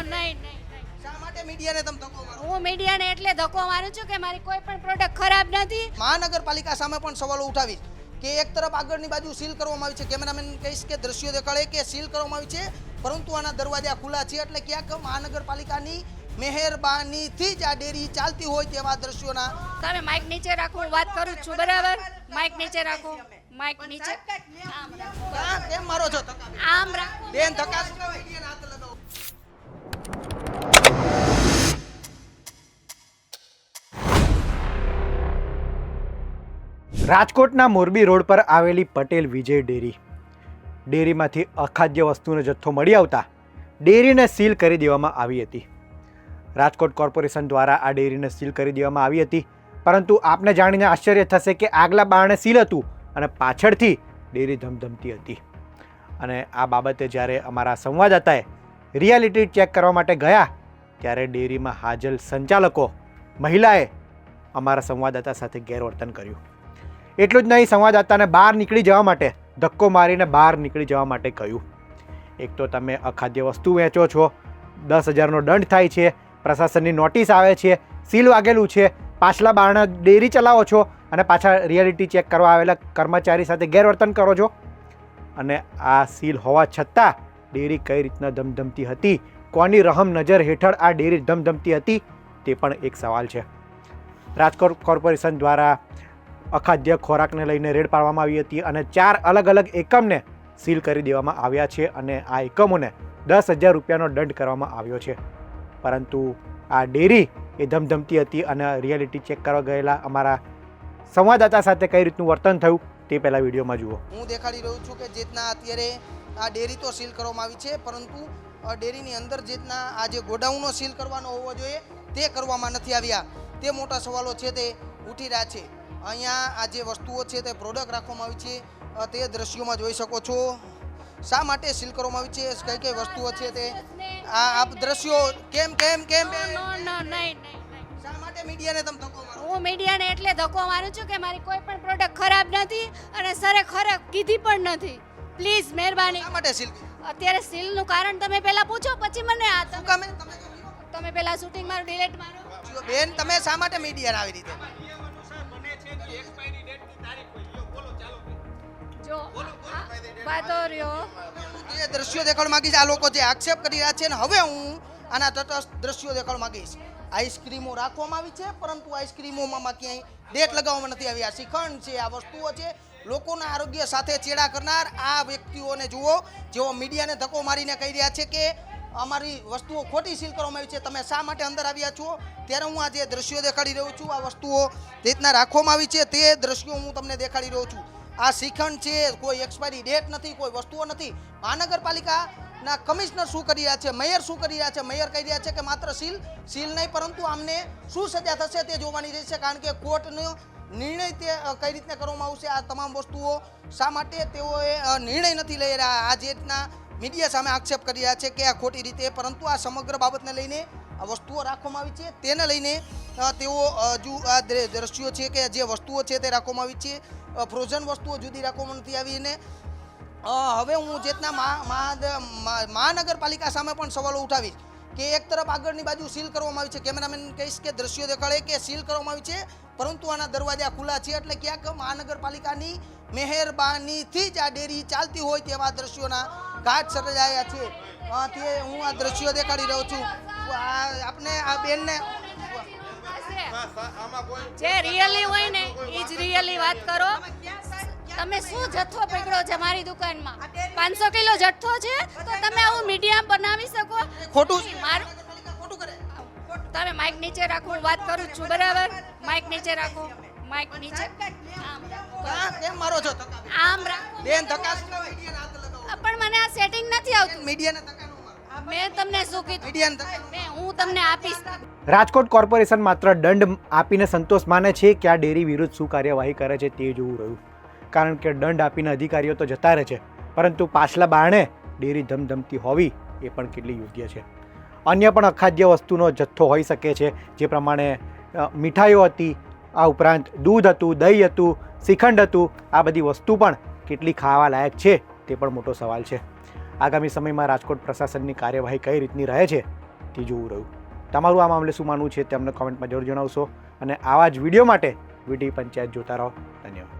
નહીં. શા માટે મીડિયાને તમે ધક્કો મારો? હું મીડિયાને એટલે ધક્કો મારું છું કે મારી કોઈ પણ પ્રોડક્ટ ખરાબ નથી. મહાનગરપાલિકા સામે પણ સવાલો ઉઠાવીશ કે એક તરફ આગળની બાજુ સીલ કરવામાં આવી છે, કેમેરામેન કહીશ કે દ્રશ્યો દેખાડે કે સીલ કરવામાં આવી છે, પરંતુ આના દરવાજા ખુલ્લા છે, એટલે ક્યાંક મહાનગરપાલિકાની મહેરબાનીથી જ આ ડેરી ચાલતી હોય તેવા દ્રશ્યોના. તમે માઇક નીચે રાખો, હું વાત કરું છું, બરાબર? માઇક નીચે રાખો, માઇક નીચે. કેમ મારો છો ધક્કા? આમ રાખો બેન ધક્કા શું કરવા? મીડિયાને હાથ લગાવો. રાજકોટના મોરબી રોડ પર આવેલી પટેલ વિજય ડેરીમાંથી અખાદ્ય વસ્તુનો જથ્થો મળી આવતા ડેરીને સીલ કરી દેવામાં આવી હતી. રાજકોટ કોર્પોરેશન દ્વારા આ ડેરીને સીલ કરી દેવામાં આવી હતી, પરંતુ આપને જાણીને આશ્ચર્ય થશે કે આગલા બારણે સીલ હતું અને પાછળથી ડેરી ધમધમતી હતી. અને આ બાબતે જ્યારે અમારા સંવાદદાતાએ રિયાલિટી ચેક કરવા માટે ગયા ત્યારે ડેરીમાં હાજર સંચાલકો મહિલાએ અમારા સંવાદદાતા સાથે ગેરવર્તન કર્યું. એટલું જ નહીં, સંવાદદાતાને બહાર નીકળી જવા માટે ધક્કો મારીને બહાર નીકળી જવા માટે કહ્યું. એક તો તમે અખાદ્ય વસ્તુ વેચો છો, 10,000નો દંડ થાય છે, પ્રશાસનની નોટિસ આવે છે, સીલ વાગેલું છે, પાછલા બારણે ડેરી ચલાવો છો અને પાછા રિયાલિટી ચેક કરવા આવેલા કર્મચારી સાથે ગેરવર્તન કરો છો. અને આ સીલ હોવા છતાં ડેરી કઈ રીતના ધમધમતી હતી, કોની રહમ નજર હેઠળ આ ડેરી ધમધમતી હતી, તે પણ એક સવાલ છે. રાજકોટ કોર્પોરેશન દ્વારા અખાદ્ય ખોરાકને લઈને રેડ પાડવામાં આવી હતી અને 4 અલગ અલગ એકમને સીલ કરી દેવામાં આવ્યા છે અને આ એકમોને 10,000 રૂપિયાનો દંડ કરવામાં આવ્યો છે. પરંતુ આ ડેરી એ ધમધમતી હતી અને રિયાલિટી ચેક કરવા ગયેલા અમારા સંવાદદાતા સાથે કઈ રીતનું વર્તન થયું તે પહેલાં વિડીયોમાં જુઓ. હું દેખાડી રહ્યો છું કે જે રીતના અત્યારે આ ડેરી તો સીલ કરવામાં આવી છે, પરંતુ ડેરીની અંદર જે રીતના આ જે ગોડાઉનો સીલ કરવાનો હોવો જોઈએ તે કરવામાં નથી આવ્યા. તે મોટા સવાલો છે તે ઉઠી રહ્યા છે. અહીંયા આ જે વસ્તુઓ છે તે પ્રોડક્ટ રાખવામાં આવી છે, તે દ્રશ્યોમાં જોઈ શકો છો. શા માટે સીલ કરવામાં આવી છે, કઈ કઈ વસ્તુઓ છે તે આ દ્રશ્યો કેમ કેમ કેમ નહીં. શા માટે મીડિયાને તમે ધક્કો મારો? હું મીડિયાને એટલે ધક્કો મારું છું કે મારી કોઈ પણ પ્રોડક્ટ ખરાબ નથી અને સરે ખરાબ કીધી પણ નથી. પ્લીઝ મહેરબાની. શા માટે સીલ? અત્યારે સીલનું કારણ તમે પહેલા પૂછો, પછી મને આ શું કામે તમે તમે પહેલા શૂટિંગ મારું ડિલીટ મારો. બેન તમે શા માટે મીડિયાને આવી રીતે? જો વાતો રહ્યો. જે દ્રશ્યો દેખાડવા માંગીશ, આ લોકો જે આક્ષેપ કરી રહ્યા છે ને, હવે હું આના તટસ્થ દ્રશ્યો દેખાડવા માંગીશ. આઈસ્ક્રીમો રાખવામાં આવી છે, પરંતુ આઈસ્ક્રીમોમાં ક્યાંય ડેટ લગાવવામાં નથી આવી. આ શ્રીખંડ છે, આ વસ્તુઓ છે, લોકોના આરોગ્ય સાથે ચેડા કરનાર આ વ્યક્તિઓને જુઓ, જેઓ મીડિયાને ધક્કો મારીને કહી રહ્યા છે કે અમારી વસ્તુઓ ખોટી સીલ કરવામાં આવી છે, તમે શા માટે અંદર આવ્યા છો? ત્યારે હું આ જે દ્રશ્યો દેખાડી રહ્યો છું, આ વસ્તુઓ જે રીતના રાખવામાં આવી છે તે દ્રશ્યો હું તમને દેખાડી રહ્યો છું. આ શ્રીખંડ છે, કોઈ એક્સપાયરી ડેટ નથી, કોઈ વસ્તુઓ નથી. મહાનગરપાલિકાના કમિશનર શું કરી રહ્યા છે, મેયર શું કરી રહ્યા છે? મેયર કહી રહ્યા છે કે માત્ર સીલ નહીં, પરંતુ આમને શું સજા થશે તે જોવાની રહેશે, કારણ કે કોર્ટનો નિર્ણય તે કઈ રીતના કરવામાં આવશે. આ તમામ વસ્તુઓ શા માટે તેઓએ નિર્ણય નથી લઈ રહ્યા? આ જે રીતના મીડિયા સામે આક્ષેપ કરી રહ્યા છે કે આ ખોટી રીતે, પરંતુ આ સમગ્ર બાબતને લઈને આ વસ્તુઓ રાખવામાં આવી છે, તેને લઈને તેઓ હજુ આ દ્રશ્યો છે કે જે વસ્તુઓ છે તે રાખવામાં આવી છે, ફ્રોઝન વસ્તુઓ જુદી રાખવામાં નથી આવી. અને હવે હું જે રીતના મહાનગરપાલિકા સામે પણ સવાલો ઉઠાવીશ કે એક તરફ આગળની બાજુ સીલ કરવામાં આવી છે, કેમેરામેન કહીશ કે દ્રશ્યો દેખાડે કે સીલ કરવામાં આવી છે, પરંતુ આના દરવાજા ખુલ્લા છે, એટલે ક્યાંક મહાનગરપાલિકાની મહેરબાનીથી જ આ ડેરી ચાલતી હોય તેવા દ્રશ્યોના ઘાટ સર્જાયા છે. તે હું આ દ્રશ્યો દેખાડી રહ્યો છું. આપને આ બેનને જે રિયલી હોય ને એ જ રિયલી વાત કરો. તમે શું જથ્થો પકડ્યો છે મારી દુકાનમાં? 500 કિલો જથ્થો છે, તો તમે આવું મીડિયા બનાવી શકો? ખોટું મારું ખોટું કરે. તમે માઇક નીચે રાખો, હું વાત કરું છું, બરાબર? માઇક નીચે રાખો, માઇક નીચે. કેમ મારો છો ધક્કા? આમ રાખો બેન ધક્કા શું કરવા? મીડિયાને હાથ લગાવો. પણ મને આ સેટિંગ નથી આવતું. મીડિયાને ધક્કા ન મારો. મેં તમને શું કીધું? મીડિયાને ધક્કા હું તમને આપીશ. રાજકોટ કોર્પોરેશન માત્ર દંડ આપીને સંતોષ માને છે કે આ ડેરી વિરુદ્ધ શું કાર્યવાહી કરે છે તે જોવું રહ્યું. કારણ કે દંડ આપીને અધિકારીઓ તો જતા રહે છે, પરંતુ પાછલા બારણે ડેરી ધમધમતી હોવી એ પણ કેટલી યોગ્ય છે. અન્ય પણ અખાદ્ય વસ્તુનો જથ્થો હોઈ શકે છે, જે પ્રમાણે મીઠાઈઓ હતી, આ ઉપરાંત દૂધ હતું, દહીં હતું, શ્રીખંડ હતું. આ બધી વસ્તુ પણ કેટલી ખાવા લાયક છે તે પણ મોટો સવાલ છે. આગામી સમયમાં રાજકોટ પ્રશાસનની કાર્યવાહી કઈ રીતની રહે છે તે જોવું રહ્યું. તમારું આ મામલે શું માનવું છે તે અમને કોમેન્ટમાં જરૂર જણાવશો અને આવા જ વિડીયો માટે વીટી પંચાયત જોતા રહો. ધન્યવાદ.